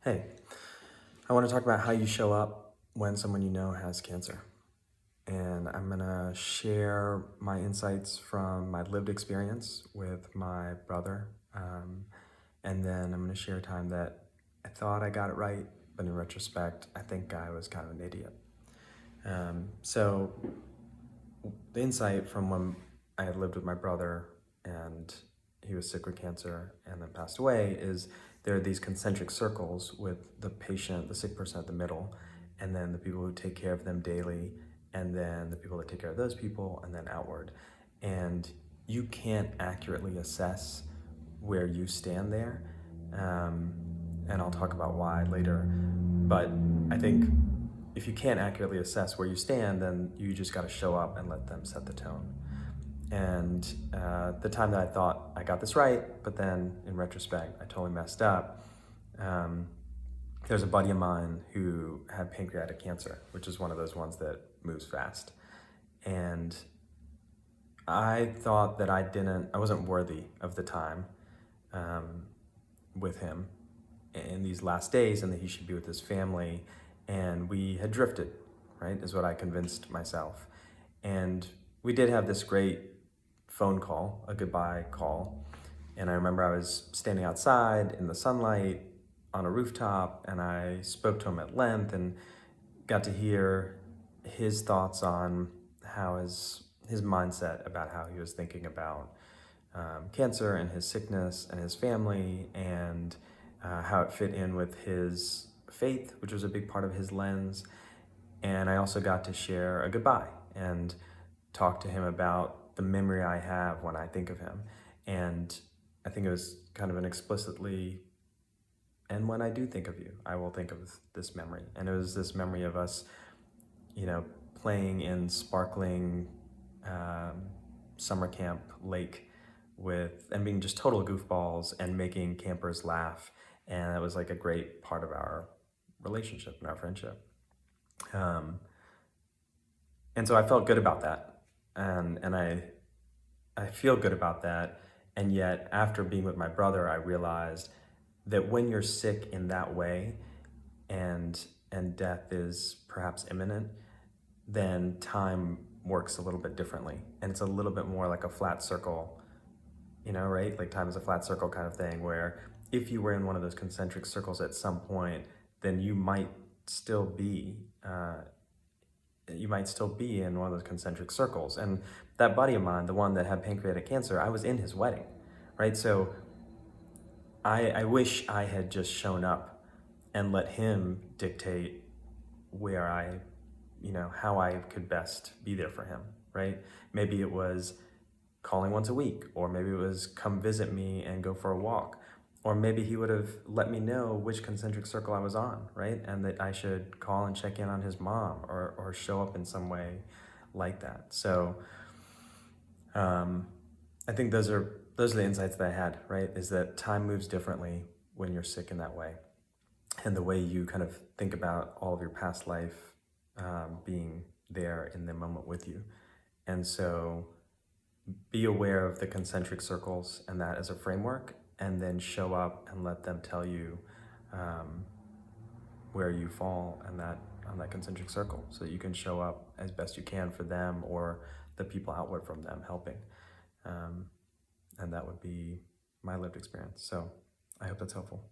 Hey, I want to talk about how you show up when someone you know has cancer. And I'm going to share my insights from my lived experience with my brother. And then I'm going to share a time that I thought I got it right, but in retrospect, I think I was kind of an idiot. So, the insight from when I had lived with my brother and he was sick with cancer and then passed away is there are these concentric circles with the patient, the sick person at the middle, and then the people who take care of them daily, and then the people that take care of those people, and then outward. And you can't accurately assess where you stand there. Um, and I'll talk about why later. But I think if you can't accurately assess where you stand, then you just got to show up and let them set the tone. And the time that I thought I got this right, but then in retrospect, I totally messed up. Um, there's a buddy of mine who had pancreatic cancer, which is one of those ones that moves fast. And I thought that I wasn't worthy of the time um, with him in these last days and that he should be with his family. And we had drifted, right, is what I convinced myself. And we did have this great phone call, a goodbye call. And I remember I was standing outside in the sunlight on a rooftop and I spoke to him at length and got to hear his thoughts on how his mindset about how he was thinking about cancer and his sickness and his family and how it fit in with his faith, which was a big part of his lens. And I also got to share a goodbye and talk to him about the memory I have when I think of him. And I think it was kind of an explicitly, and when I do think of you, I will think of this memory. And it was this memory of us, playing in sparkling summer camp lake and being just total goofballs and making campers laugh. And that was like a great part of our relationship and our friendship. And so I felt good about that. And I feel good about that. And yet after being with my brother, I realized that when you're sick in that way and death is perhaps imminent, then time works a little bit differently. And it's a little bit more like a flat circle, right? Like time is a flat circle kind of thing, where if you were in one of those concentric circles at some point, then still be you might still be in one of those concentric circles. And that buddy of mine, the one that had pancreatic cancer, I was in his wedding, right? So I wish I had just shown up and let him dictate where how I could best be there for him, right? Maybe it was calling once a week, or maybe it was come visit me and go for a walk. Or maybe he would have let me know which concentric circle I was on, right? And that I should call and check in on his mom or show up in some way like that. So I think those are the insights that I had, right? Is that time moves differently when you're sick in that way. And the way you kind of think about all of your past life being there in the moment with you. And so be aware of the concentric circles and that as a framework, and then show up and let them tell you where you fall on that concentric circle, so that you can show up as best you can for them or the people outward from them helping. And that would be my lived experience. So I hope that's helpful.